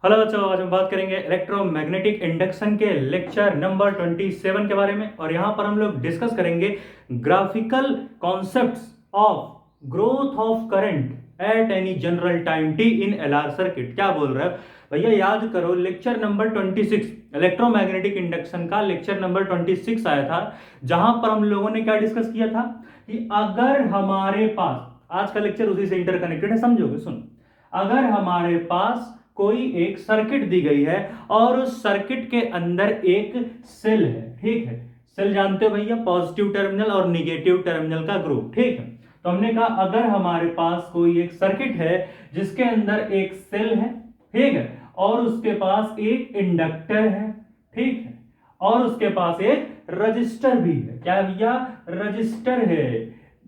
Hello बच्चों, आज हम बात करेंगे इलेक्ट्रोमैग्नेटिक इंडक्शन के लेक्चर नंबर 27 के बारे में। और यहाँ पर हम लोग डिस्कस करेंगे graphical concepts of growth of current at any general time T in LR circuit. क्या बोल रहे हैं भैया, याद करो लेक्चर नंबर 26 इलेक्ट्रोमैग्नेटिक इंडक्शन का लेक्चर नंबर 26 आया था, जहां पर हम लोगों ने क्या डिस्कस किया था कि अगर हमारे पास, आज का लेक्चर उसी से इंटरकनेक्टेड है, समझोगे। सुन, अगर हमारे पास कोई एक सर्किट दी गई है और उस सर्किट के अंदर एक सेल है, ठीक है। सेल जानते हो भैया, पॉजिटिव टर्मिनल और निगेटिव टर्मिनल का ग्रुप, ठीक है। तो हमने कहा अगर हमारे पास कोई एक सर्किट है जिसके अंदर एक सेल है, ठीक है, और उसके पास एक इंडक्टर है, ठीक है, और उसके पास एक रजिस्टर भी है। क्या भैया? रजिस्टर है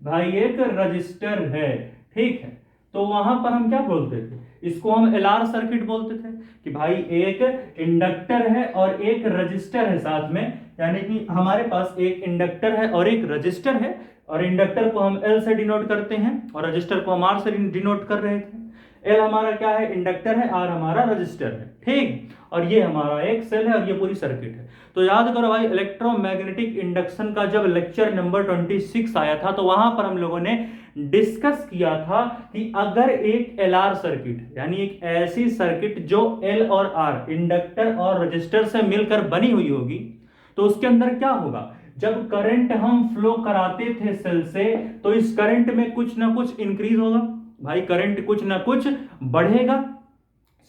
भाई, एक रजिस्टर है, ठीक है। तो वहां पर हम क्या बोलते थे, इसको हम एलआर सर्किट बोलते थे कि भाई एक इंडक्टर है और एक रजिस्टर है साथ में, यानी कि हमारे पास एक इंडक्टर है और एक रजिस्टर है, और इंडक्टर को हम एल से डिनोट करते हैं और रजिस्टर को हम आर से डिनोट कर रहे थे। एल हमारा क्या है? इंडक्टर है, आर हमारा रजिस्टर है, ठीक। और ये हमारा एक सेल है और ये पूरी सर्किट है। तो याद करो भाई, इलेक्ट्रोमैग्नेटिक इंडक्शन का जब लेक्चर नंबर 26 आया था तो वहां पर हम लोगों ने डिस्कस किया था कि अगर एक एलआर सर्किट, यानी एक ऐसी सर्किट जो एल और आर, इंडक्टर और रजिस्टर से मिलकर बनी हुई होगी, तो उसके अंदर क्या होगा, जब करंट हम फ्लो कराते थे सेल से, तो इस करंट में कुछ ना कुछ इंक्रीज होगा भाई, करंट कुछ ना कुछ बढ़ेगा।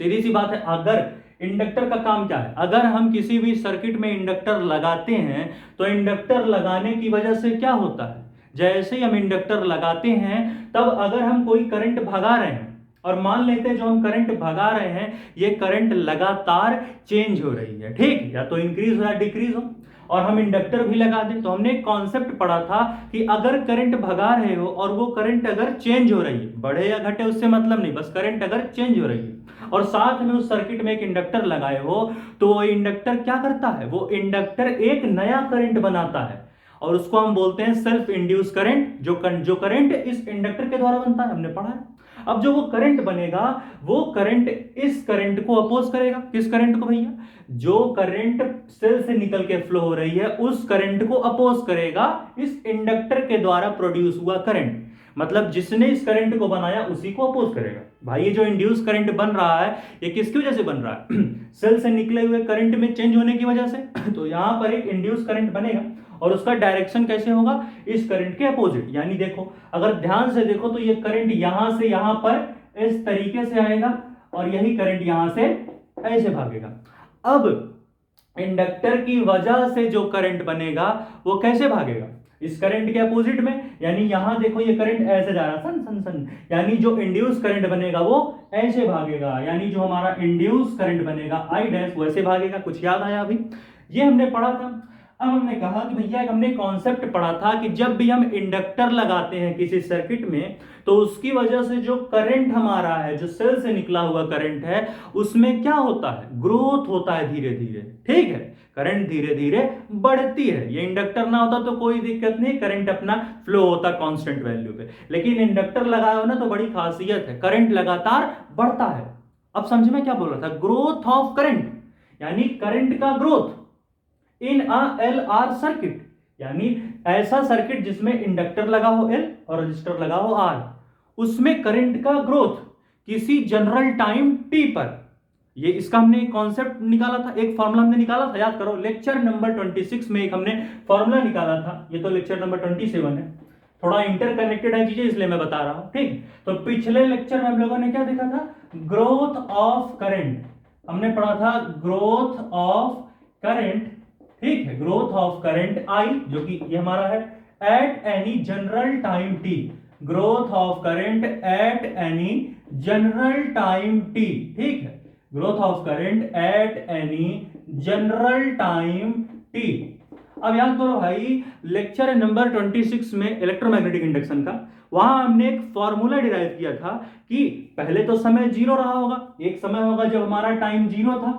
सीधी सी बात है। अगर इंडक्टर का काम क्या है, अगर हम किसी भी सर्किट में इंडक्टर लगाते हैं तो इंडक्टर लगाने की वजह से क्या होता है, जैसे ही हम इंडक्टर लगाते हैं तब अगर हम कोई करंट भगा रहे हैं, और मान लेते हैं जो हम करंट भगा रहे हैं ये करंट लगातार चेंज हो रही है, ठीक, या तो इंक्रीज हो या डिक्रीज हो, और हम इंडक्टर भी लगा दें, तो हमने एक कॉन्सेप्ट पढ़ा था कि अगर करंट भगा रहे हो और वो करंट अगर चेंज हो रही है, बढ़े या घटे उससे मतलब नहीं, बस करंट अगर चेंज हो रही है और साथ में उस सर्किट में एक इंडक्टर लगाए हो, तो वो इंडक्टर क्या करता है, वो इंडक्टर एक नया करंट बनाता है और उसको हम बोलते हैं सेल्फ इंड्यूस करंट। जो करंट इस इंडक्टर के द्वारा बनता है, हमने पढ़ा है। अब जो वो करंट बनेगा, वो करंट इस करंट को अपोज करेगा। किस करंट को भैया? जो करंट सेल से निकल के फ्लो हो रही है उस करंट को अपोज करेगा इस इंडक्टर के द्वारा प्रोड्यूस हुआ करंट। मतलब जिसने इस करंट को बनाया उसी को अपोज करेगा। भाई ये जो इंड्यूस करंट बन रहा है ये किसकी वजह से बन रहा है? सेल से निकले हुए करंट में चेंज होने की वजह से। तो यहां पर एक इंड्यूस करंट बनेगा और उसका डायरेक्शन कैसे होगा? इस करंट के अपोजिट। यानी देखो, अगर ध्यान से देखो तो ये करंट यहां से यहां पर इस तरीके से आएगा और यही करंट यहां से ऐसे भागेगा। अब इंडक्टर की वजह से जो करंट बनेगा वो कैसे भागेगा? इस करंट के अपोजिट में। यानी यहां देखो ये करंट ऐसे जा रहा है, सन सन सन, यानी जो इंड्यूस करंट बनेगा वो ऐसे भागेगा। यानी जो हमारा इंड्यूस करंट बनेगा आई डैश वैसे भागेगा। कुछ याद आया अभी? ये हमने पढ़ा था। अब हमने कहा कि भैया हमने कॉन्सेप्ट पढ़ा था कि जब भी हम इंडक्टर लगाते हैं किसी सर्किट में, तो उसकी वजह से जो करंट हमारा है, जो सेल से निकला हुआ करंट है, उसमें क्या होता है? ग्रोथ होता है धीरे धीरे, ठीक है। करंट धीरे धीरे बढ़ती है। ये इंडक्टर ना होता तो कोई दिक्कत नहीं, करंट अपना फ्लो होता कांस्टेंट वैल्यू पे। लेकिन इंडक्टर लगाया हो ना तो बड़ी खासियत है, करंट लगातार बढ़ता है। अब समझ में क्या बोल रहा था? ग्रोथ ऑफ करंट, यानी करंट का growth in a L R circuit, यानी ऐसा सर्किट जिसमें इंडक्टर लगा हो एल और रजिस्टर लगा हो आर, उसमें करंट का ग्रोथ किसी जनरल टाइम टी पर। ये इसका हमने एक कॉन्सेप्ट निकाला था, एक फॉर्मूला हमने निकाला था, याद करो लेक्चर नंबर 26 में एक हमने फॉर्मूला निकाला था। ये तो लेक्चर नंबर 27 है, थोड़ा इंटरकनेक्टेड है चीजें इसलिए मैं बता रहा हूं, ठीक। तो पिछले लेक्चर में हम लोगों ने क्या देखा था? Growth of current. हमने पढ़ा था ग्रोथ ऑफ करंट, ठीक है, ग्रोथ ऑफ करंट आई, जो कि ये हमारा है, at any general time T. Growth of current at any general time T, ठीक है, growth of current at any general time T. अब याद करो भाई, लेक्चर नंबर 26 में इलेक्ट्रोमैग्नेटिक इंडक्शन का, वहां हमने एक फॉर्मूला डिराइव किया था कि पहले तो समय जीरो रहा होगा, एक समय होगा जब हमारा टाइम जीरो था,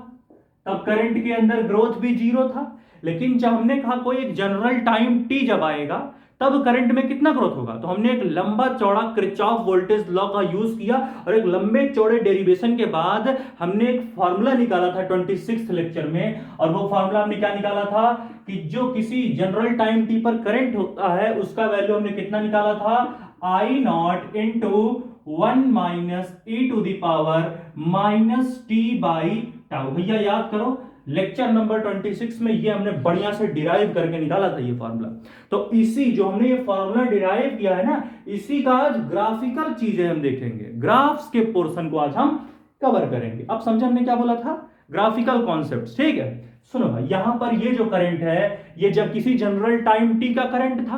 तब करंट के अंदर ग्रोथ भी जीरो था। लेकिन जब हमने कहा कोई एक जनरल टाइम टी जब आएगा तब करंट में कितना ग्रोथ होगा। तो हमने एक लंबा चौड़ा किरचॉफ वोल्टेज लॉ का यूज किया और एक लंबे चौड़े डेरिवेशन के बाद हमने एक फॉर्मूला निकाला था 26th लेक्चर में, और वो फॉर्मूला हमने क्या निकाला था कि जो किसी जनरल टाइम टी पर करंट होता है उसका वैल्यू हमने कितना निकाला था, I not into 1 minus e to the power minus T by tau. भैया याद करो लेक्चर नंबर 26 में ये हमने बढ़िया से डिराइव करके निकाला था ये फॉर्मूला। तो इसी जो हमने ये फॉर्मूला डिराइव किया है ना, इसी का आज ग्राफिकल चीजें हम देखेंगे, ग्राफ्स के पोर्शन को आज हम कवर करेंगे। अब समझ हमने क्या बोला था, ग्राफिकल कॉन्सेप्ट्स, ठीक है। सुनो भाई, यहां पर ये जो करंट है ये जब किसी जनरल टाइम टी का करंट था,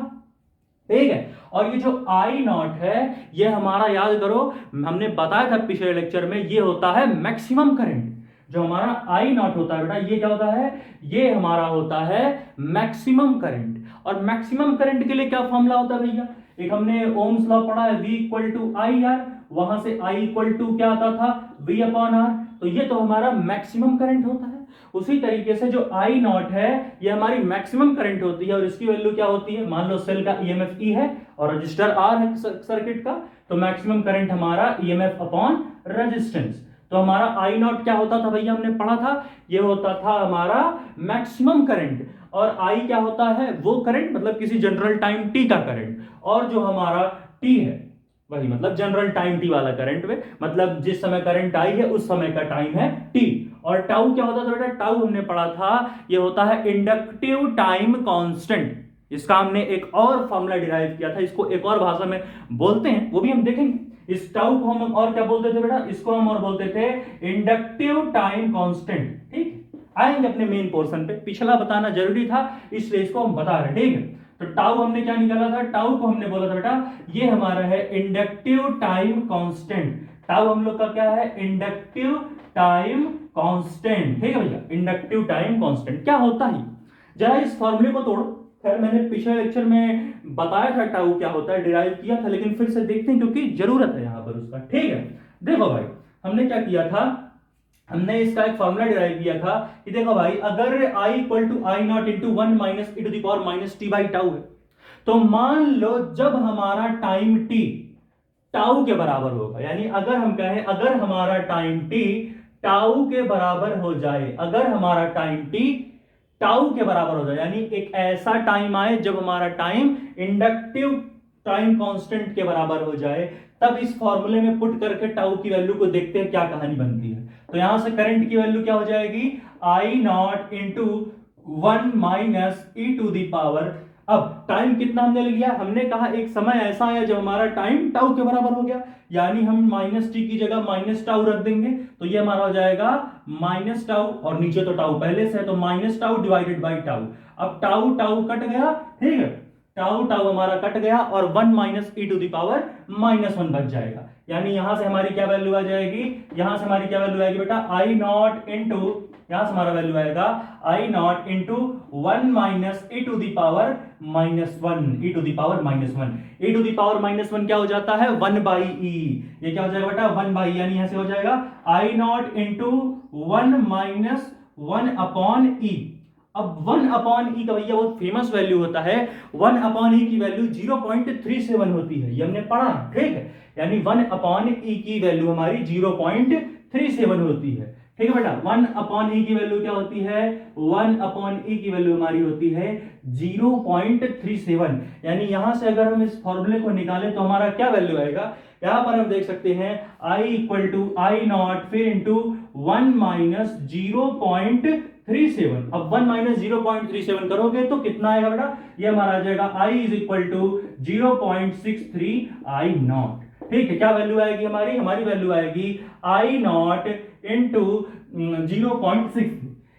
ठीक है। और ये जो आई नॉट है ये हमारा, याद करो हमने बताया था पिछले लेक्चर में, ये होता है मैक्सिमम करंट। जो हमारा आई नॉट होता है बेटा, ये क्या होता है, ये हमारा होता है मैक्सिमम करंट। और मैक्सिमम करंट के लिए क्या फॉर्मूला होता है भैया, एक हमने ओम्स लॉ पढ़ा है, V equal to I R, वहां से I इक्वल टू क्या आता था, V अपॉन आर। तो ये तो हमारा मैक्सिमम करंट होता है। उसी तरीके से जो आई नॉट है ये हमारी मैक्सिमम करंट होती है, और इसकी वैल्यू क्या होती है, मान लो सेल का ईएमएफ E है और रजिस्टर R है सर्किट का, तो मैक्सिमम करंट हमारा ईएमएफ अपॉन रेजिस्टेंस। तो हमारा आई नॉट क्या होता था भैया, हमने पढ़ा था, ये होता था हमारा मैक्सिमम करंट। और आई क्या होता है, वो करंट मतलब किसी जनरल टाइम टी का करंट, और जो हमारा टी है वही मतलब जनरल टाइम टी वाला करंट में, मतलब जिस समय करंट आई है उस समय का टाइम है टी। और टाउ क्या होता था बेटा, टाउ हमने पढ़ा था, ये होता है इंडक्टिव टाइम कांस्टेंट। इसका हमने एक और फॉर्मूला डिराइव किया था, इसको एक और भाषा में बोलते हैं, वो भी हम देखेंगे। इस टाउ को हम और क्या बोलते थे बेटा, इसको हम और बोलते थे इंडक्टिव टाइम कांस्टेंट, ठीक। आएंगे अपने मेन पोर्शन पे, पिछला बताना जरूरी था इसलिए इसको हम बता रहे हैं, ठीक है। तो टाउ हमने क्या निकाला था, टाउ को हमने बोला था बेटा ये हमारा है इंडक्टिव टाइम कांस्टेंट। टाउ हम लोग का क्या है, इंडक्टिव टाइम कांस्टेंट, ठीक है भैया। इंडक्टिव टाइम कांस्टेंट क्या होता है, जरा इस फॉर्मूले को तोड़ो। खैर मैंने पिछले लेक्चर में बताया था टाउ क्या होता है, डिराइव किया था, लेकिन फिर से देखते हैं क्योंकि जरूरत है यहां पर उसका, ठीक है। देखो भाई हमने क्या किया था, हमने इसका एक फॉर्मूला डिराइव किया था कि देखो भाई अगर I equal to I not into 1 minus e to the power minus T by tau है, तो मान लो जब हमारा टाइम t टाउ के बराबर होगा, यानी अगर हम कहें अगर हमारा टाइम t टाउ के बराबर हो जाए, अगर हमारा टाइम t टाउ के बराबर हो जाए, यानी एक ऐसा टाइम आए जब हमारा टाइम इंडक्टिव टाइम कांस्टेंट के बराबर हो जाए, तब इस फॉर्मूले में पुट करके टाउ की वैल्यू को देखते हैं क्या कहानी बनती है। तो यहां से करंट की वैल्यू क्या हो जाएगी, I not into 1 minus e to the power. अब टाइम कितना हमने लिया, हमने कहा एक समय ऐसा आया जब हमारा टाइम टाउ के बराबर हो गया, यानी हम माइनस टी की जगह माइनस टाउ रख देंगे, तो ये हमारा हो जाएगा माइनस टाउ, और नीचे तो टाउ पहले से है तो minus tau divided by tau. अब टाउ टाउ कट गया, ठीक है, टाउ टाउ हमारा कट गया और 1 minus e to the power minus 1 बच जाएगा। यानी यहां से हमारी क्या वैल्यू आ जाएगी, यहां से हमारी क्या वैल्यू आएगी बेटा, आई नॉट इंटू, यहां से हमारा वैल्यू आएगा I not into 1 minus e to the power minus 1, e to the power minus 1। E to the power minus 1 क्या हो जाता है, 1 बाई ई। ये क्या हो जाएगा बेटा, 1 बाई, यानी यहां से हो जाएगा आई नॉट इंटू 1 माइनस 1 अपॉन ई। अब 1 अपॉन ई का भैया बहुत फेमस वैल्यू होता है, 1 अपॉन ई की वैल्यू 0.37 होती है, ये हमने पढ़ा, ठीक है। यानी 1 अपॉन ई की वैल्यू हमारी 0.37 होती है, ठीक है बेटा। 1 अपॉन ई की वैल्यू क्या होती है, 1 अपॉन ई की वैल्यू हमारी होती है 0.37। यानी यहां से अगर हम इस फॉर्मूले को निकालें तो हमारा क्या वैल्यू आएगा, यहां पर हम देख सकते हैं I equal to I not फिर इंटू 1 माइनस 0.37। अब 1 माइनस 0.37 करोगे तो कितना आएगा बेटा, ये हमारा आ जाएगा I is equal to 0.63 I not, ठीक है। क्या वैल्यू आएगी हमारी, हमारी वैल्यू आएगी आई नॉट इंटू 0.63।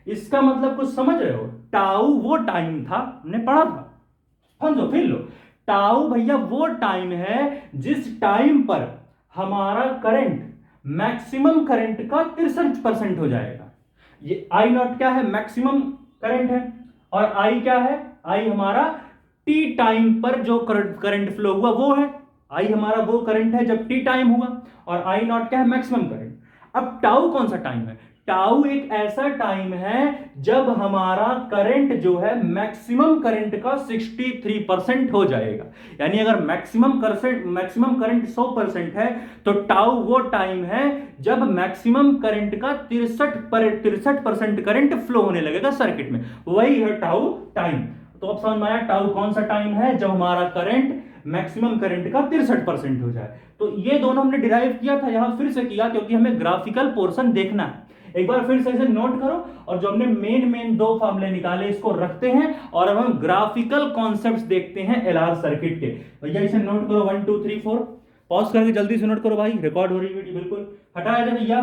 इसका मतलब कुछ समझ रहे हो, टाउ वो टाइम था, हमने पढ़ा था, समझो फिर लो। टाउ भैया वो टाइम है जिस टाइम पर हमारा करंट मैक्सिमम करंट का 63% हो जाएगा। ये आई नॉट क्या है, मैक्सिमम करंट है, और आई क्या है, आई हमारा टी टाइम पर जो करंट फ्लो हुआ वो है, आई हमारा वो करंट है जब टी टाइम हुआ, और आई नॉट क्या है, मैक्सिमम करंट। अब टाउ कौन सा टाइम है, टाउ एक ऐसा टाइम है जब हमारा करंट जो है मैक्सिमम करंट का 63% हो जाएगा। यानी अगर मैक्सिमम करंट 100% है तो टाउ वो टाइम है जब मैक्सिमम करंट का 63% करंट फ्लो होने लगेगा सर्किट में, वही है टाउ टाइम। तो अब समझ में आया टाउ कौन सा टाइम है, जब हमारा करंट मैक्सिमम करंट का 63% हो जाए। तो ये दोनों हमने डिराइव किया था, यहां फिर से किया क्योंकि हमें ग्राफिकल पोर्शन देखना है। एक बार फिर से इसे नोट करो, और जो हमने मेन दो फॉर्मूले निकाले इसको रखते हैं, और अब हम ग्राफिकल कॉन्सेप्ट्स देखते हैं एलआर सर्किट के। भैया इसे नोट करो 1 2 3 4, पॉज करके जल्दी से नोट करो भाई, रिकॉर्ड हो रही है वीडियो, बिल्कुल हटाया जाए भैया,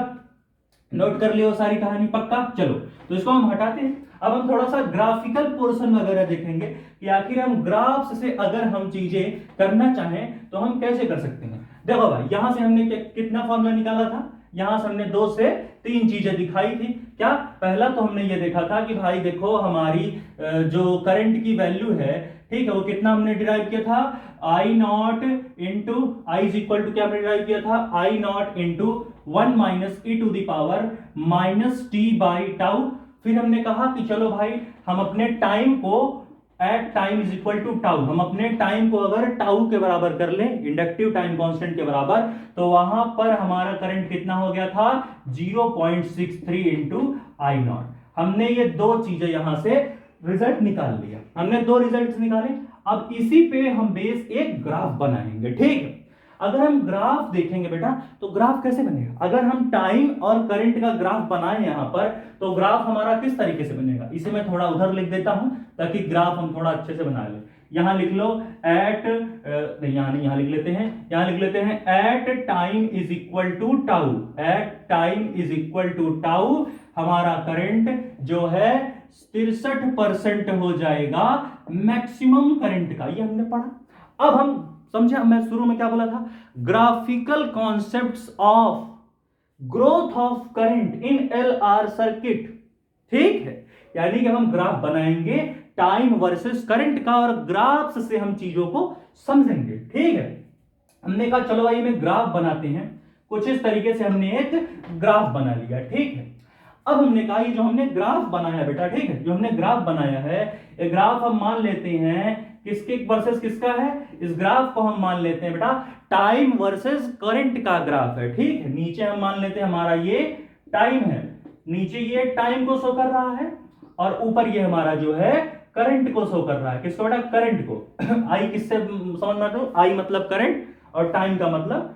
नोट कर लियो सारी कहानी पक्का। चलो तो इसको हम हटाते हैं। अब हम थोड़ा सा ग्राफिकल पोर्शन वगैरह देखेंगे कि आखिर हम ग्राफ्स से अगर हम चीजें करना चाहें तो हम कैसे कर सकते हैं। देखो भाई यहां से हमने कितना फॉर्मूला निकाला था, यहां से हमने 2 से 3 चीजें दिखाई थी। क्या पहला तो हमने ये देखा था कि भाई देखो हमारी जो करंट की वैल्यू है, ठीक है, वो कितना हमने डिराइव किया था, I not into I is equal to क्या हमने डिराइव किया था, I not into 1 minus e to the power minus T by tau. फिर हमने कहा कि चलो भाई हम अपने टाइम को at time is equal to tau, हम अपने टाइम को अगर टाउ के बराबर कर लें, इंडक्टिव टाइम कांस्टेंट के बराबर, तो वहां पर हमारा करंट कितना हो गया था 0.63 इंटू आई नॉट। हमने ये 2 चीजें यहां से रिजल्ट निकाल लिया, हमने 2 रिजल्ट्स निकाले। अब इसी पे हम बेस एक ग्राफ बनाएंगे, ठीक है। अगर हम ग्राफ देखेंगे बेटा तो ग्राफ कैसे बनेगा, अगर हम टाइम और करंट का ग्राफ बनाए यहां पर तो ग्राफ हमारा किस तरीके से बनेगा, इसे मैं थोड़ा उधर लिख देता हूं ताकि ग्राफ हम थोड़ा अच्छे से बना लें। यहां लिख लो एट नहीं, यहां नहीं, यहां लिख लेते हैं, यहां लिख लेते हैं at time is equal to tau, at time is equal to tau हमारा करंट जो है 63% हो जाएगा मैक्सिमम करंट का, ये हमने पढ़ा। अब हम समझे, मैं शुरू में क्या बोला था, graphical concepts of growth of current in LR circuit, ठीक है। यानी कि हम ग्राफ बनाएंगे टाइम वर्सेस करंट का, और ग्राफ्स से हम चीजों को समझेंगे, ठीक है। हमने कहा चलो भाई में ग्राफ बनाते हैं, कुछ इस तरीके से हमने एक ग्राफ बना लिया, ठीक है। अब हमने कहा ये जो हमने ग्राफ बनाया बेटा, ठीक है, जो हमने ग्राफ बनाया है ये ग्राफ हम मान लेते हैं किसके वर्सेस किसका है, इस ग्राफ को हम मान लेते हैं बेटा टाइम वर्सेस करंट का ग्राफ है, ठीक है। नीचे हम मान लेते हैं हमारा ये टाइम है, नीचे ये टाइम को शो कर रहा है, और ऊपर ये हमारा जो है करंट को शो कर रहा है, किसको बेटा, करंट को। आई किससे समझ में आता है, आई मतलब करंट और टाइम का मतलब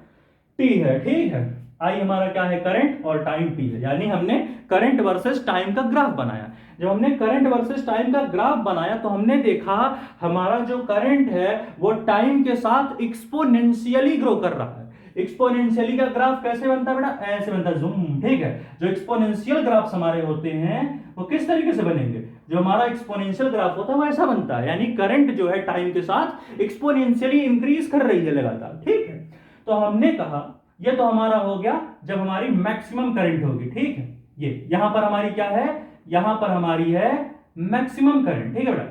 टी है, ठीक है। आई हमारा क्या है, करंट, और टाइम टी है, यानी हमने करंट वर्सेस टाइम का ग्राफ बनाया। जब हमने करंट वर्सेस टाइम का ग्राफ बनाया तो हमने देखा हमारा जो करंट है वो टाइम के साथ एक्सपोनेंशियली ग्रो कर रहा है। एक्सपोनेंशियली का ग्राफ कैसे बनता है बेटा, ऐसे बनता है, जूम, ठीक है। जो एक्सपोनेंशियल ग्राफ्स हमारे होते हैं वो किस तरीके से बनेंगे, जो हमारा एक्सपोनेंशियल ग्राफ होता है वो ऐसा बनता है, यानी करंट जो है टाइम के साथ एक्सपोनेंशियली इंक्रीज कर रही है लगातार, ठीक है। तो हमने कहा ये तो हमारा हो गया जब हमारी मैक्सिमम करंट होगी, ठीक है। ये यहां पर हमारी क्या है, यहां पर हमारी है मैक्सिमम करंट, ठीक है बेटा,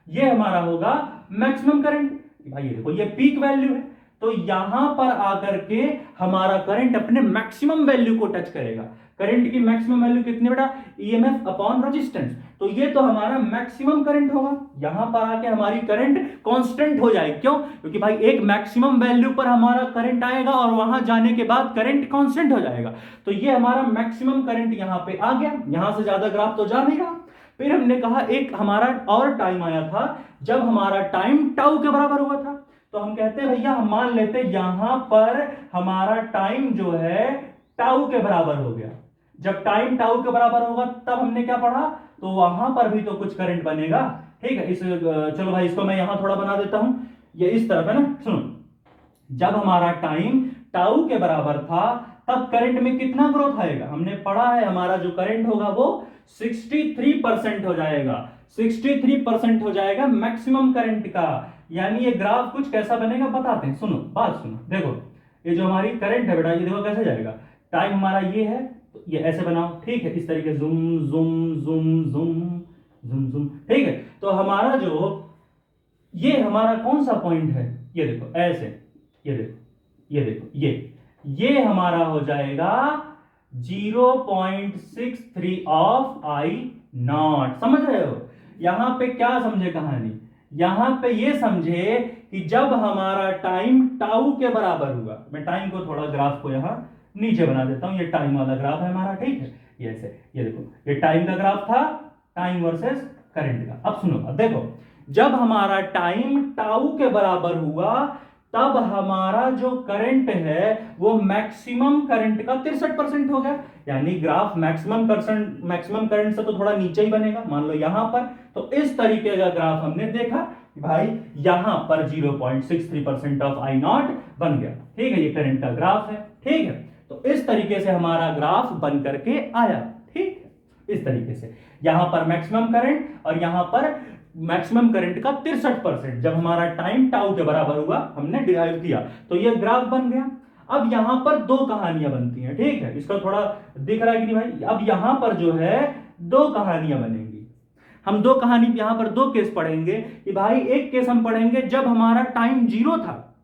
ये हमारा होगा मैक्सिमम करंट। भाई ये देखो ये पीक वैल्यू है, तो यहां पर आकर के हमारा करंट अपने मैक्सिमम वैल्यू को टच करेगा। करंट की मैक्सिमम वैल्यू कितनी बेटा, ईएमएफ अपॉन रेजिस्टेंस, तो ये तो हमारा मैक्सिमम करंट होगा। यहां पर आके हमारी करंट कांस्टेंट हो जाएगी, क्यों, क्योंकि भाई एक मैक्सिमम वैल्यू पर हमारा करंट आएगा और वहां जाने के बाद करंट कांस्टेंट हो जाएगा। तो ये हमारा मैक्सिमम करंट यहां पे आ गया, यहां से ज्यादा ग्राफ तो जा नहीं रहा। फिर हमने कहा एक हमारा और टाइम आया था जब हमारा टाइम टाउ के बराबर हुआ था, तो हम कहते हैं भैया हम मान लेते हैं यहां पर हमारा टाइम जो है टाउ के बराबर हो गया। जब टाइम टाउ के बराबर होगा तब हमने क्या पढ़ा, तो वहां पर भी तो कुछ करंट बनेगा, ठीक है। इस चलो भाई इसको मैं यहां थोड़ा बना देता हूं, ये इस तरफ है ना, सुनो, जब हमारा टाइम टाउ के बराबर था तब करंट में कितना ग्रोथ आएगा, हमने पढ़ा है हमारा जो करंट होगा वो 63% हो जाएगा, 63% हो जाएगा मैक्सिमम करंट का। यानी ये ग्राफ कुछ कैसा बनेगा बताते हैं, सुनो बात सुनो, देखो ये जो हमारी करंट है बेटा, ये देखो कैसे जाएगा, टाइम हमारा ये है तो ये ऐसे बनाओ, ठीक है, इस तरीके zoom zoom zoom zoom zoom zoom, ठीक है। तो हमारा जो ये हमारा कौन सा पॉइंट है, ये देखो ऐसे, ये देखो ये देखो ये हमारा हो जाएगा 0.63 ऑफ आई नॉट। समझ रहे हो? यहां पे क्या समझे कहानी? यहां पे ये समझे कि जब हमारा टाइम टाउ के बराबर हुआ, मैं टाइम को थोड़ा ग्राफ को यहां नीचे बना देता हूं, ये टाइम वाला ग्राफ है हमारा, ठीक है? ये ऐसे, ये देखो, ये टाइम का ग्राफ था, टाइम वर्सेस करंट का। अब सुनो, अब देखो, जब हमारा टाइम टाउ के बराबर हुआ तब हमारा जो करंट है वो मैक्सिमम करंट का 63% हो गया। यानी ग्राफ मैक्सिमम करंट से तो थोड़ा नीचे ही बनेगा, मान लो यहां पर। तो इस तरीके का ग्राफ हमने देखा कि भाई यहां पर 0.63% ऑफ आई नॉट बन गया, ठीक है? ये करंट का ग्राफ है, ठीक है? तो इस तरीके से हमारा ग्राफ बन करके आया, ठीक है? इस तरीके से यहां पर मैक्सिमम करंट और यहां पर मैक्सिमम करंट का 63%, जब हमारा टाइम टाउ के बराबर हुआ हमने डिराइव किया, तो ये ग्राफ बन गया। अब यहां पर दो कहानियां बनती हैं, ठीक है? इसका थोड़ा दिख रहा है कि नहीं भाई? अब यहां पर जो है दो कहानियां बनेंगी। हम दो कहानी यहां पर दो केस पढ़ेंगे कि भाई एक केस हम पढ़ेंगे जब हमारा टाइम 0 था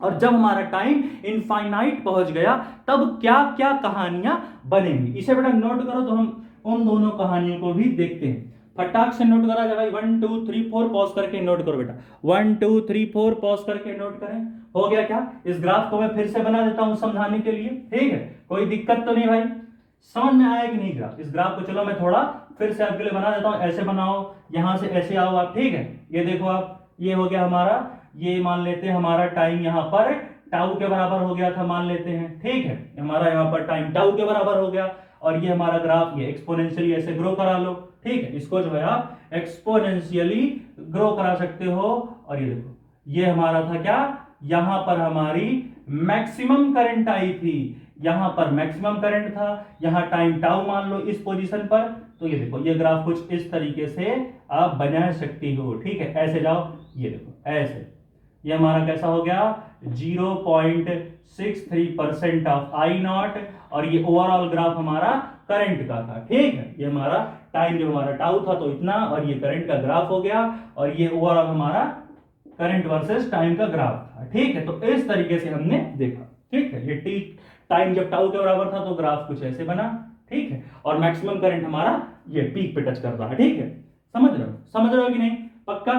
और जब हमारा टाइम इनफाइनाइट पहुंच गया तब क्या क्या कहानियां बनेंगी। इसे बेटा नोट करो, तो हम उन दोनों कहानियों को भी देखते हैं। फटाक से नोट करा जाए भाई, 1 2 3 4 पॉज करके नोट करो बेटा, 1 2 3 4 पॉज करके नोट करें। हो गया क्या? इस ग्राफ को मैं फिर से बना देता हूं समझाने के लिए, ठीक है? कोई दिक्कत तो नहीं भाई? समझ में आया कि नहीं ग्राफ? इस ग्राफ को चलो मैं थोड़ा फिर से आपके लिए बना देता हूं। ऐसे बनाओ, यहां से ऐसे आओ आप, ठीक है? ये देखो आप, ये हो गया हमारा, ये मान लेते हैं हमारा टाइम यहां पर टाउ के बराबर हो गया था, मान लेते हैं, ठीक है? हमारा यहां पर टाइम टाउ के बराबर हो गया और ये हमारा ग्राफ ये एक्सपोनेंशियली ऐसे ग्रो करा लो, ठीक है? इसको जो है आप एक्सपोनेंशियली ग्रो करा सकते हो। और ये देखो, ये हमारा था क्या? यहां पर हमारी मैक्सिमम करंट आई थी, यहां पर मैक्सिमम करंट था, यहां टाइम टाउ मान लो इस पोजीशन पर। तो ये देखो, ये ग्राफ कुछ इस तरीके से आप बना सकती हो, ठीक है? ऐसे जाओ, ये देखो ऐसे, ये हमारा कैसा हो गया? 0.63% ऑफ आई नॉट, और ये ओवरऑल ग्राफ हमारा करंट का था, ठीक है? ये हमारा टाइम जो हमारा टाउ था तो इतना, और ये करंट का ग्राफ हो गया, और ये ओवरऑल हमारा करंट वर्सेस टाइम का ग्राफ था, ठीक है? तो इस तरीके से हमने देखा, ठीक है? ये टी टाइम जब टाउ के बराबर था तो ग्राफ कुछ ऐसे बना, ठीक है? और मैक्सिमम करंट हमारा ये पीक पे टच कर रहा है, ठीक है? समझ रहे हो? समझ रहे हो कि नहीं? पक्का?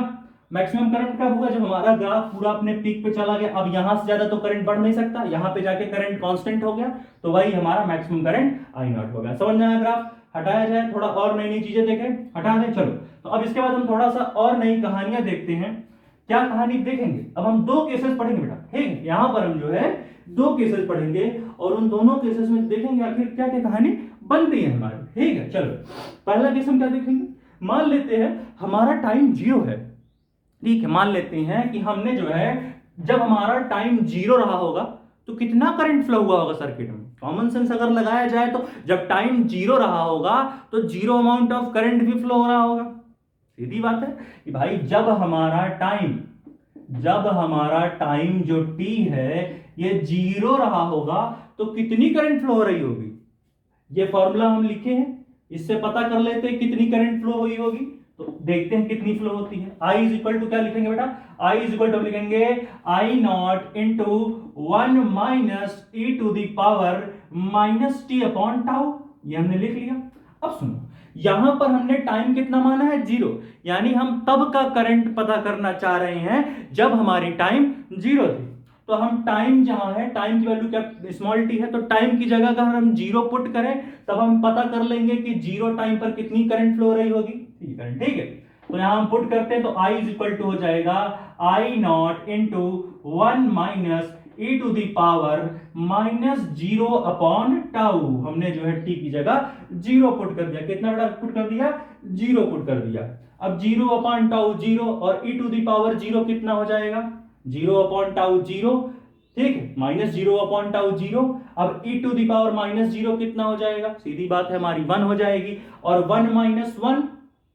मैक्सिमम करंट कब हुआ? जब हमारा ग्राफ पूरा अपने पीक पे चला गया। अब यहां से ज्यादा तो करंट बढ़ नहीं सकता, यहां पे जाके करंट कांस्टेंट हो गया, तो वही हमारा मैक्सिमम करंट आई नॉट हो गया। समझ में आया? ग्राफ हटाया जाए, थोड़ा और नई नई चीजें देखें, हटा दें। चलो, तो अब इसके बाद हम थोड़ा सा और नई कहानियां देखते हैं। क्या कहानी देखेंगे? अब हम दो केसेस पढ़ेंगे बेटा, ठीक है? यहां पर हम जो है दो केसेस पढ़ेंगे और उन दोनों केसेस में देखेंगे आखिर क्या क्या कहानी बनती है हमारी, ठीक है? चलो, पहला केस हम क्या देखेंगे? मान लेते हैं हमारा टाइम 0 है, ठीक है? मान लेते हैं कि हमने जो है, जब हमारा टाइम 0 रहा होगा तो कितना करंट फ्लो हुआ होगा सर्किट में? कॉमन सेंस अगर लगाया जाए तो जब टाइम 0 रहा होगा तो 0 अमाउंट ऑफ करंट भी फ्लो हो रहा होगा। सीधी बात है कि भाई जब हमारा टाइम जो t है ये 0 रहा होगा तो कितनी करंट फ्लो हो रही होगी? ये फॉर्मूला हम लिखे हैं, इससे पता कर लेते हैं कितनी करंट फ्लो हुई होगी। तो देखते हैं कितनी फ्लो होती है। I इज इक्वल टू क्या लिखेंगे बेटा? I इज इक्वल टू लिखेंगे I not into 1 minus e to the power minus t upon tau. ये हमने लिख लिया। अब सुनो, यहां पर हमने टाइम कितना माना है? 0, यानी हम तब का करंट पता करना चाह रहे हैं जब हमारी टाइम 0 थी। तो हम टाइम जहां है, टाइम की वैल्यू क्या स्मॉल टी है, तो टाइम की जगह अगर हम 0 पुट करें तब हम पता कर लेंगे कि 0 टाइम पर कितनी करंट फ्लो हो रही होगी, ठीक है? तो यहां हम पुट करते हैं तो I इज इक्वल टू हो जाएगा I not into 1 minus e to the power minus 0 upon tau. हमने जो है t की जगह 0 पुट कर दिया। कितना बड़ा पुट कर दिया? 0 पुट कर दिया। अब 0 अपॉन टाउ 0 और e टू द पावर 0 कितना हो जाएगा? 0 अपॉन टाउ 0, ठीक है? Minus 0 upon tau 0। अब e to the power minus 0 कितना हो जाएगा? सीधी बात है हमारी 1 हो जाएगी। और 1 माइनस 1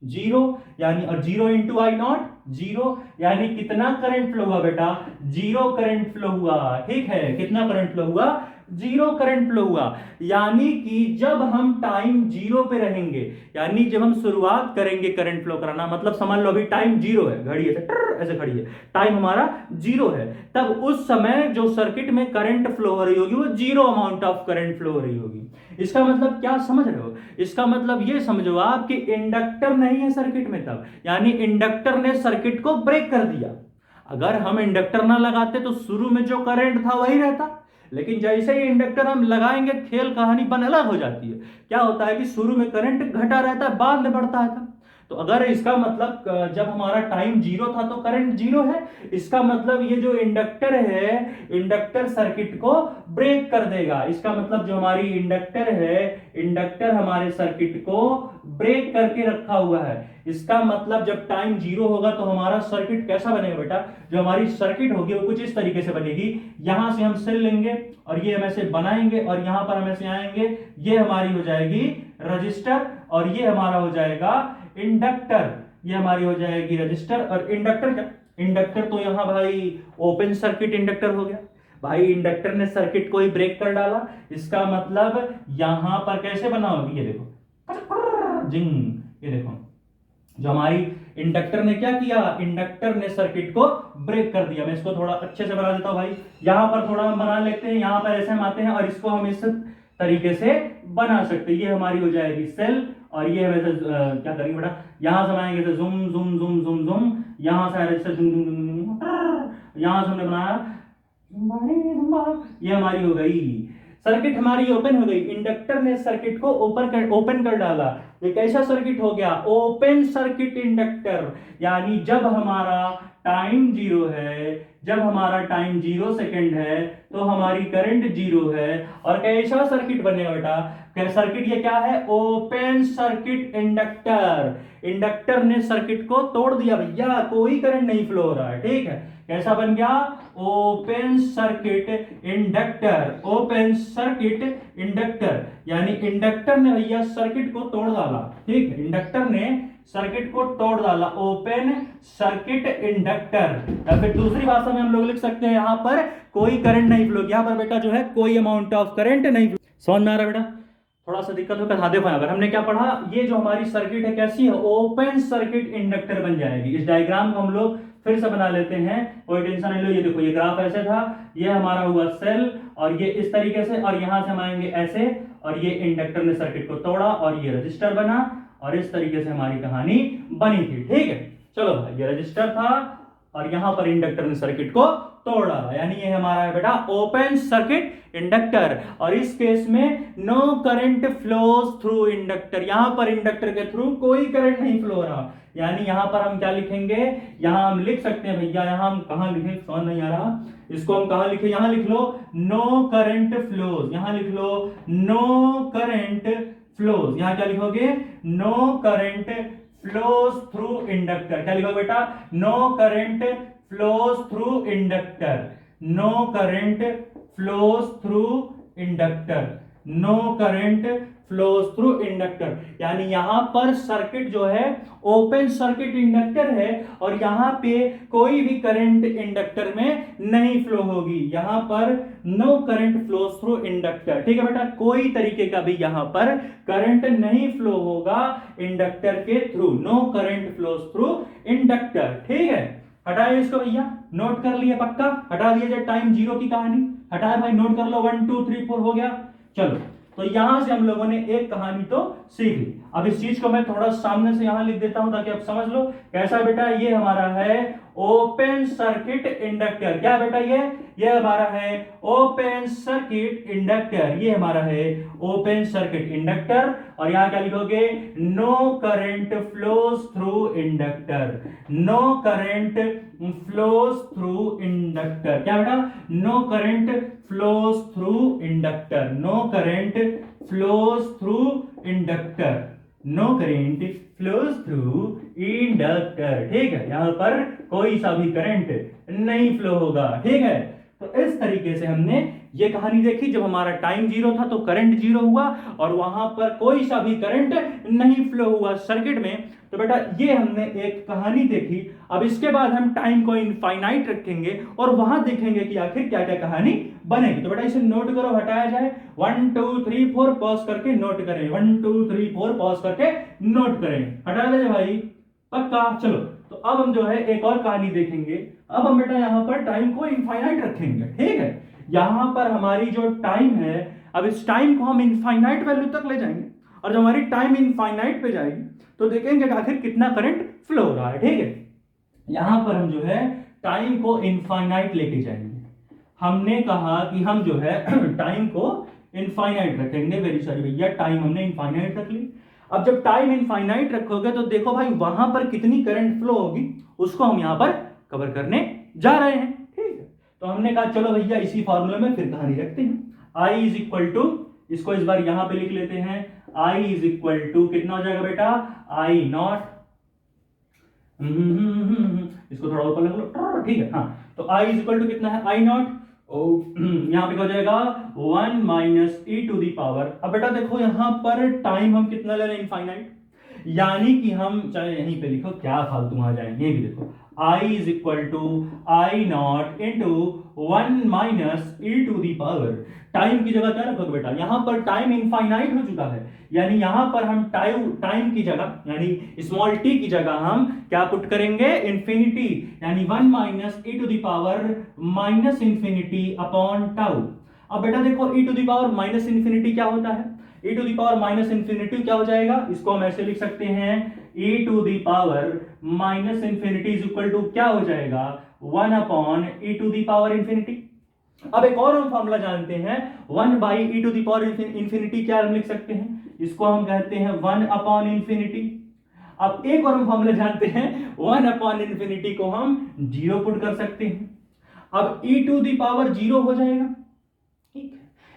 0, यानी और 0 इंटू आई नॉट 0, यानी कितना करंट फ्लो हुआ बेटा? 0 करंट फ्लो हुआ, ठीक है? कितना करंट फ्लो हुआ? जीरो करंट फ्लो हुआ। यानी कि जब हम टाइम जीरो पे रहेंगे, यानी जब हम शुरुआत करेंगे करंट फ्लो कराना, मतलब समझ लो अभी टाइम जीरो है, घड़ी ऐसे ऐसे खड़ी है, टाइम हमारा जीरो है, तब उस समय जो सर्किट में करंट फ्लो हो रही होगी वो zero amount of current flow हो रही होगी। इसका मतलब क्या समझ रहे हो? इसका मतलब ये समझो आप कि इंडक्टर नहीं है सर्किट में तब, यानी इंडक्टर ने सर्किट को ब्रेक कर दिया। अगर हम इंडक्टर ना लगाते तो शुरू में जो करंट था वही रहता, लेकिन जैसे ही इंडक्टर हम लगाएंगे खेल कहानी बन अलग हो जाती है। क्या होता है कि शुरू में करंट घटा रहता है, बाद में बढ़ता है। तो अगर इसका मतलब जब हमारा टाइम जीरो था तो करंट जीरो है, इसका मतलब ये जो इंडक्टर है, इंडक्टर सर्किट को ब्रेक कर देगा। इसका मतलब जो हमारी इंडक्टर है, इंडक्टर हमारे सर्किट को ब्रेक करके रखा हुआ है। इसका मतलब जब टाइम जीरो होगा तो हमारा सर्किट कैसा बनेगा बेटा? जो हमारी सर्किट होगी वो कुछ इस तरीके से बनेगी। यहां से हम सेल लेंगे और ये हम ऐसे बनाएंगे और यहां पर हम ऐसे आएंगे, ये हमारी हो जाएगी रजिस्टर और ये हमारा हो जाएगा इंडक्टर। ये हमारी हो जाएगी रजिस्टर और इंडक्टर। क्या इंडक्टर तो यहां भाई ओपन सर्किट इंडक्टर हो गया भाई, इंडक्टर ने सर्किट को ही ब्रेक कर डाला। इसका मतलब यहां पर कैसे बना होगी, ये देखो जिंग, ये देखो जो हमारी इंडक्टर ने क्या किया, इंडक्टर ने सर्किट को ब्रेक कर दिया। मैं इसको थोड़ा अच्छे से बना देता हूं भाई, यहां पर थोड़ा हम बना लेते हैं, यहां पर ऐसे हम आते हैं और इसको हम इस तरीके से बना सकते हैं। ये हमारी हो जाएगी सेल और ये वैसे क्या करेंगे बेटा, यहां से बनाएंगे zoom zoom zoom zoom zoom, यहां से जैसे जूम जूम जूम, यहां से हमने बनाया, ये हमारी हो गई सर्किट, हमारी ओपन हो गई। इंडक्टर ने सर्किट को ओपन कर डाला। ये कैसा सर्किट हो गया? Open circuit inductor. यानी जब हमारा टाइम जीरो है, जब हमारा टाइम 0 सेकेंड है तो हमारी करंट जीरो है। और कैसा सर्किट बनेगा बेटा? सर्किट ये क्या है? Open circuit inductor. इंडक्टर ने सर्किट को तोड़ दिया भैया, कोई करंट नहीं फ्लो हो रहा है, ठीक है। कैसा बन गया? Open circuit inductor. Open circuit inductor यानी इंडक्टर ने भैया सर्किट को तोड़ डाला, ठीक है, इंडक्टर ने सर्किट को तोड़ डाला, ओपन सर्किट इंडक्टर। या फिर दूसरी भाषा में हम लोग लिख सकते हैं यहां पर कोई करंट नहीं फ्लो, यहां पर बेटा जो है कोई अमाउंट ऑफ करंट नहीं फ्लो। समझ में आ रहा है बेटा? थोड़ा सा दिक्कत होगा, हाँ देखो अगर हमने क्या पढ़ा, ये जो हमारी सर्किट है कैसी है? ओपन सर्किट इंडक्टर बन जाएगी। इस डायग्राम को हम लोग फिर से बना लेते हैं, कोई टेंशन नहीं लो। ये देखो ये ग्राफ ऐसे था, ये हमारा हुआ सेल और ये इस तरीके से, और यहां से हम आएंगे ऐसे, और ये इंडक्टर ने सर्किट को तोड़ा और ये रजिस्टर बना और इस तरीके से हमारी कहानी बनी थी, ठीक है। चलो भाई ये रजिस्टर था और यहां पर इंडक्टर ने सर्किट को तोड़ डाला, यानी ये हमारा है बेटा ओपन सर्किट इंडक्टर। और इस केस में no current flows through inductor, यहां पर इंडक्टर के थ्रू कोई करंट नहीं फ्लो हो रहा। यानी यहां पर हम क्या लिखेंगे? यहां हम लिख सकते हैं भैया, यहां हम कहां लिखे, समझ नहीं आ रहा, इसको हम कहां लिखे? यहां लिख लो नो करंट फ्लोज, यहां लिख लो नो करंट फ्लोज। यहां क्या लिखोगे? No current flows through inductor. क्या लिखोगे बेटा? No current flows through inductor. No current flows through inductor. No current flows through inductor. यानी यहां पर सर्किट जो है ओपन सर्किट इंडक्टर है और यहां पे कोई भी करंट इंडक्टर में नहीं फ्लो होगी। यहां पर no current flows through inductor, ठीक है बेटा, कोई तरीके का भी यहां पर करंट नहीं फ्लो होगा इंडक्टर के थ्रू। No current flows through inductor, ठीक है। हटाए इसको भैया, नोट कर लिए पक्का? हटा दिए जब टाइम जीरो की कहानी, हटाए भाई, नोट कर लो, 1 2 3 4 हो गया। चलो तो यहां से हम लोगों ने एक कहानी तो सीख ली। अब इस चीज को मैं थोड़ा सामने से यहां लिख देता हूं ताकि आप समझ लो कैसा बेटा। ये हमारा है ओपन सर्किट इंडक्टर। क्या बेटा? ये हमारा है ओपन सर्किट इंडक्टर। ये हमारा है ओपन सर्किट इंडक्टर। और यहां क्या लिखोगे? No current flows through inductor. No current flows through inductor. क्या बेटा? No current flows through inductor. No current flows through inductor. No current flows through inductor, ठीक है। यहां पर कोई सा भी करंट नहीं फ्लो होगा, ठीक है। तो इस तरीके से हमने ये कहानी देखी, जब हमारा टाइम जीरो था तो करंट जीरो हुआ और वहां पर कोई सा भी करंट नहीं फ्लो हुआ सर्किट में। तो बेटा ये हमने एक कहानी देखी। अब इसके बाद हम टाइम को इनफाइनाइट रखेंगे और वहां देखेंगे कि आखिर क्या क्या कहानी बनेगी। तो बेटा इसे नोट करो, हटाया जाए 1 2 3 4 पॉज करके नोट करें, 1 2 3 4 पॉज करके नोट करें, हटा ले भाई पक्का। चलो तो अब हम जो है एक और कहानी देखेंगे। अब हम बेटा यहां पर टाइम को इनफाइनाइट रखेंगे, ठीक है। यहां पर हमारी जो टाइम है, अब इस टाइम को हम इनफाइनाइट वैल्यू तक ले जाएंगे और जब हमारी टाइम इनफाइनाइट पे जाएगी तो देखेंगे कि आखिर कितना करंट फ्लो हो रहा है, ठीक है। यहां पर हम जो है टाइम को इनफाइनाइट लेके जाएंगे। हमने कहा कि हम जो है टाइम को इनफाइनाइट रखेंगे। वेरी सॉरी भैया, टाइम हमने इनफाइनाइट रख ली। अब जब टाइम इनफाइनाइट रखोगे तो देखो भाई वहां पर कितनी करंट फ्लो होगी उसको हम यहां पर कवर करने जा रहे हैं, ठीक है। तो हमने कहा चलो भैया इसी फॉर्मूले में फिर कहानी रखते हैं। I इज इक्वल टू, इसको इस बार यहां पे लिख लेते हैं, I इज इक्वल टू कितना हो जाएगा बेटा, I नॉट, इसको थोड़ा ऊपर लग लो, ठीक है। हाँ तो I इज इक्वल टू कितना है, I नॉट, यहां पे हो जाएगा 1 minus e to the power. अब बेटा देखो यहां पर टाइम हम कितना ले रहे हैं, इनफाइनाइट, यानी कि हम चाहे यहीं पे लिखो क्या फालतू आ जाएंगे, ये भी देखो I is equal to I not into 1 minus e to the power. Time की जगह क्या रखोगे बेटा, यहां पर टाइम इनफाइनाइट हो चुका है, यानी यहां पर हम टाइम की जगह यानी स्मॉल टी की जगह हम क्या पुट करेंगे, इंफिनिटी, यानी 1 minus e to the power minus infinity upon tau. अब बेटा देखो e to the power minus infinity क्या होता है, e to the power minus infinity क्या हो जाएगा, इसको हम ऐसे लिख सकते हैं e to the power minus infinity is equal to क्या हो जाएगा, 1 upon e to the power infinity. अब एक और हम फॉर्मूला जानते हैं, 1 by e to the power infinity क्या हम लिख सकते हैं, इसको हम कहते हैं 1 अपॉन इंफिनिटी। अब एक और हम फॉर्मूला जानते हैं, 1 अपॉन इंफिनिटी को हम 0 पुट कर सकते हैं। अब e टू दी पावर 0 हो जाएगा,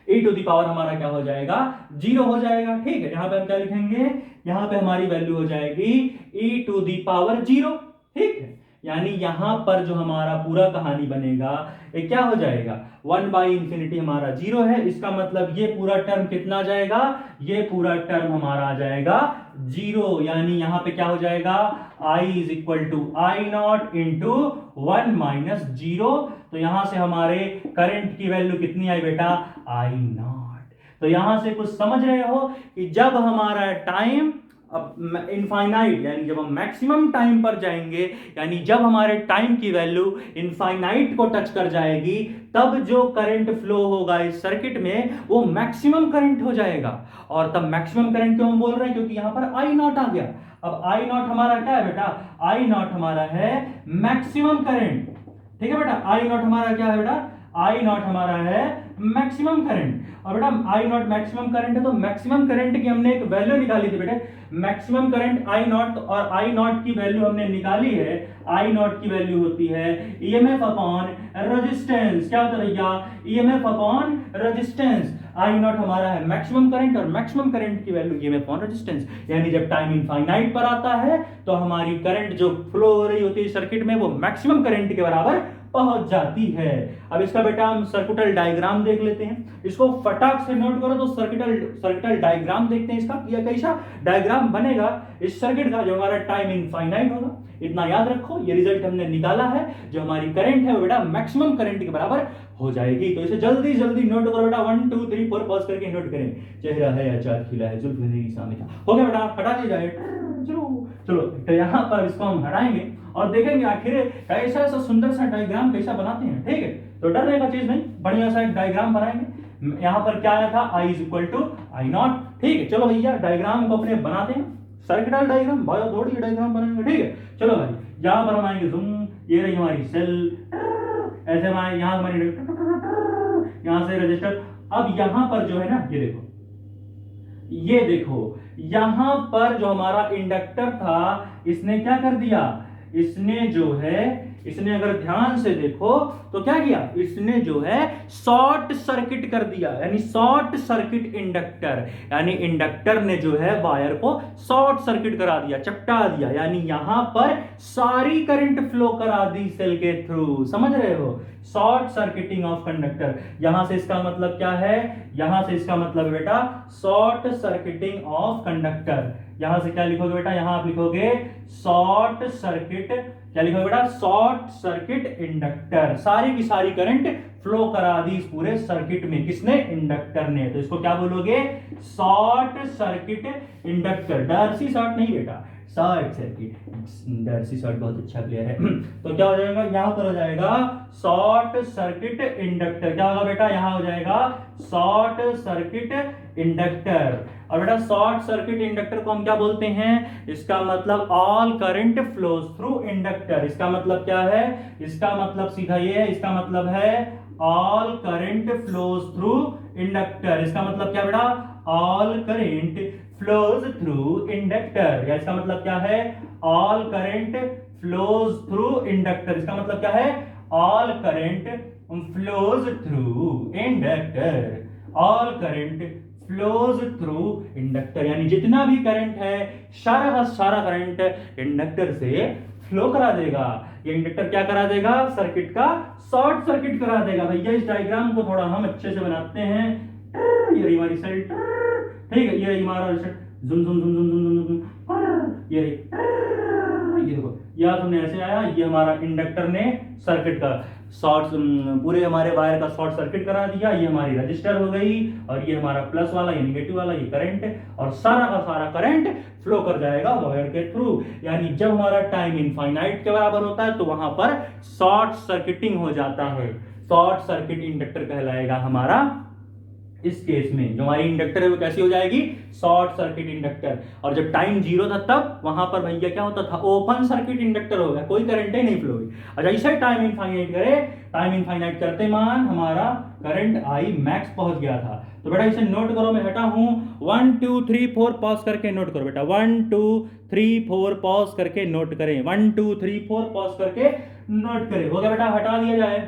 e टू दी पावर हमारा क्या हो जाएगा, 0 हो जाएगा, ठीक है। यहां पे हम क्या लिखेंगे, यहां पे हमारी वैल्यू हो जाएगी e टू दी पावर 0, ठीक है। यानी यहां पर जो हमारा पूरा कहानी बनेगा ये क्या हो जाएगा, 1 बाई इंफिनिटी हमारा 0 है, इसका मतलब ये पूरा टर्म कितना आ जाएगा, ये पूरा टर्म हमारा आ जाएगा 0, यानी यहां पे क्या हो जाएगा, I is equal to I not into 1 minus 0। तो यहां से हमारे करंट की वैल्यू कितनी आई बेटा, I नॉट। तो यहां से कुछ समझ रहे हो कि जब हमारा टाइम इनफाइनाइट यानी जब हम मैक्सिमम टाइम पर जाएंगे, यानी जब हमारे टाइम की वैल्यू इनफाइनाइट को टच कर जाएगी, तब जो करंट फ्लो होगा इस सर्किट में वो मैक्सिमम करंट हो जाएगा। और तब मैक्सिमम करंट क्यों हम बोल रहे हैं, क्योंकि यहां पर आई नॉट आ गया। अब आई नॉट हमारा क्या है बेटा, आई नॉट हमारा है मैक्सिमम करंट, ठीक है बेटा। आई नॉट हमारा क्या है बेटा, आई नॉट हमारा है मैक्सिमम करंट। और बेटा आई नॉट मैक्सिमम करंट है, तो मैक्सिमम करंट की हमने एक वैल्यू निकाली थी बेटे, मैक्सिमम करंट आई नॉट, और आई नॉट की वैल्यू हमने निकाली है, आई नॉट की वैल्यू होती है ईएमएफ अपॉन रेजिस्टेंस। क्या होता है भैया, EMF upon resistance. I not हमारा है मैक्सिमम करंट और मैक्सिमम करंट की वैल्यू ईएमएफ अपॉन रेजिस्टेंस। यानी जब टाइम इनफाइनाइट पर आता है तो हमारी करंट जो फ्लो हो रही होती है सर्किट में वो मैक्सिमम करंट के बराबर पहुंच जाती है। अब इसका बेटा हम सर्किटल डायग्राम देख लेते हैं, इसको फटाक से नोट करो। तो सर्किटल डायग्राम देखते हैं इसका, यह कैसा डायग्राम बनेगा इस सर्किट का, जो हमारा टाइम इनफाइनाइट होगा। इतना याद रखो, ये रिजल्ट हमने निकाला है, जो हमारी करंट है वो बेटा मैक्सिमम करंट के बराबर हो जाएगी। तो इसे जल्दी जल्दी नोट करो बेटा, 1 2 3 4 पॉज करके नोट करें। चेहरा है या चाँद खिला है, जुल्फ मेरी सामने था, हो गया बेटा, हटा दिया जाए। चलो चलो तो यहाँ पर इसको हम हटाएंगे और देखेंगे आखिर कैसा ऐसा सुंदर सा डायग्राम कैसा बनाते हैं, ठीक है। तो डरने का चीज नहीं, बढ़िया सा एक डायग्राम बनाएंगे। यहाँ पर क्या आया था, I is equal to I not, ठीक है। चलो भैया डायग्राम को अपने बनाते हैं, सर्किटल डायग्राम, बायो थोड़ी डायग्राम बनाएंगे, ठीक है। चलो भाई यहाँ पर हम आएंगे, जूम, ये रही हमारी सेल, ऐसे हम आए, यहाँ हमारी यहाँ से रजिस्टर। अब यहाँ पर जो है ना, ये देखो यहां पर जो हमारा इंडक्टर था इसने क्या कर दिया, इसने जो है, इसने अगर ध्यान से देखो तो क्या किया, इसने जो है शॉर्ट सर्किट कर दिया, यानी शॉर्ट सर्किट इंडक्टर, यानी इंडक्टर ने जो है वायर को शॉर्ट सर्किट करा दिया, चपटा दिया, यानी यहां पर सारी करंट फ्लो करा दी सेल के थ्रू। समझ रहे हो, शॉर्ट सर्किटिंग ऑफ कंडक्टर। यहां से इसका मतलब क्या है, यहां से इसका मतलब बेटा शॉर्ट सर्किटिंग ऑफ कंडक्टर। यहां से क्या लिखोगे बेटा, यहां आप लिखोगे शॉर्ट सर्किट, क्या लिखोगे बेटा, शॉर्ट सर्किट इंडक्टर। सारी की सारी करंट फ्लो करा दी इस पूरे सर्किट में, किसने, इंडक्टर ने। तो इसको क्या बोलोगे, शॉर्ट सर्किट इंडक्टर। डार्सी शॉर्ट नहीं बेटा, शॉर्ट सर्किट। डार्सी शॉर्ट बहुत अच्छा प्लेयर है। तो क्या हो जाएगा, यहां पर हो जाएगा शॉर्ट सर्किट इंडक्टर। क्या होगा बेटा, यहां हो जाएगा शॉर्ट सर्किट इंडक्टर। और बेटा शॉर्ट सर्किट इंडक्टर को हम क्या बोलते हैं, इसका मतलब all current flows through inductor. इसका मतलब क्या है, इसका मतलब सीधा ये है, इसका मतलब है all current flows through inductor. इसका मतलब क्या बेटा, all current flows through inductor. या इसका मतलब क्या है, all current flows through inductor. इसका मतलब क्या है, all current flows through inductor. All current flows through inductor, यानी जितना भी करंट है सारा का सारा करंट इंडक्टर से फ्लो करा देगा। ये इंडक्टर क्या करा देगा, सर्किट का शॉर्ट सर्किट करा देगा। भैया इस डायग्राम को थोड़ा हम अच्छे से बनाते हैं। ये हमारी सेल, ठीक है, ये हमारा जुम जुम जुम जुम जुम जुम जुम, ये देखो, यह तुमने ऐसे आया, ये हमारा इंडक्टर ने सर्किट का शॉर्ट, पूरे हमारे वायर का शॉर्ट सर्किट करा दिया। ये हमारी रजिस्टर हो गई, और ये हमारा प्लस वाला, ये निगेटिव वाला, ये करंट, और सारा का सारा करंट फ्लो कर जाएगा वायर के थ्रू। यानी जब हमारा टाइम इनफाइनाइट के बराबर होता है तो वहां पर शॉर्ट सर्किटिंग हो जाता है। शॉर्ट सर्किट इंडक्टर कहलाएगा हमारा। इस केस में जो हमारी इंडक्टर है वो कैसी हो जाएगी, शॉर्ट सर्किट इंडक्टर। और जब टाइम जीरो था तब वहां पर भैया क्या होता था, ओपन सर्किट इंडक्टर हो गया, कोई करंट ही नहीं फ्लो हुई। अच्छा इसे टाइम इनफाइनाइट करे, टाइम इनफाइनाइट करते मान हमारा करंट आई मैक्स पहुंच गया था। तो बेटा इसे नोट करो, मैं हटा हूं 1 2 3 4 पॉज करके नोट करो बेटा, 1 2 3 4 पॉज करके नोट करें, 1 2 3 4 पॉज करके नोट करें। हो गया बेटा, हटा दिया जाए,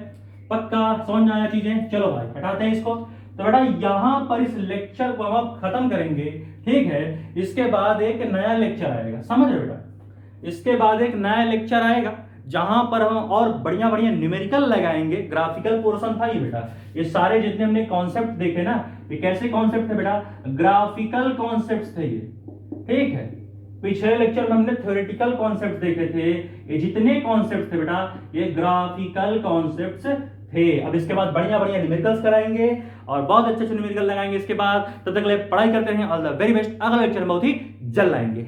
पक्का समझ आया चीजें। चलो भाई हटाते हैं इसको। तो बेटा यहां पर इस लेक्चर को हम अब खत्म करेंगे, ठीक है। इसके बाद एक नया लेक्चर आएगा, समझ रहे बेटा, इसके बाद एक नया लेक्चर आएगा जहां पर हम और बढ़िया बढ़िया न्यूमेरिकल लगाएंगे। ग्राफिकल पोर्शन था ये बेटा, ये सारे जितने हमने कॉन्सेप्ट देखे ना, ये कैसे कॉन्सेप्ट थे बेटा, ग्राफिकल कॉन्सेप्ट थे ये, ठीक है। पिछले लेक्चर में हमने थ्योरेटिकल कॉन्सेप्ट देखे थे, ये जितने कॉन्सेप्ट थे बेटा ये ग्राफिकल कॉन्सेप्ट्स थे। अब इसके बाद बढ़िया बढ़िया न्यूमेरिकल्स कराएंगे और बहुत अच्छे अच्छे न्यूमेरिकल लगाएंगे इसके बाद। तब तक के लिए पढ़ाई करते रहें, ऑल द वेरी बेस्ट। अगला लेक्चर बहुत ही जल्द आएंगे।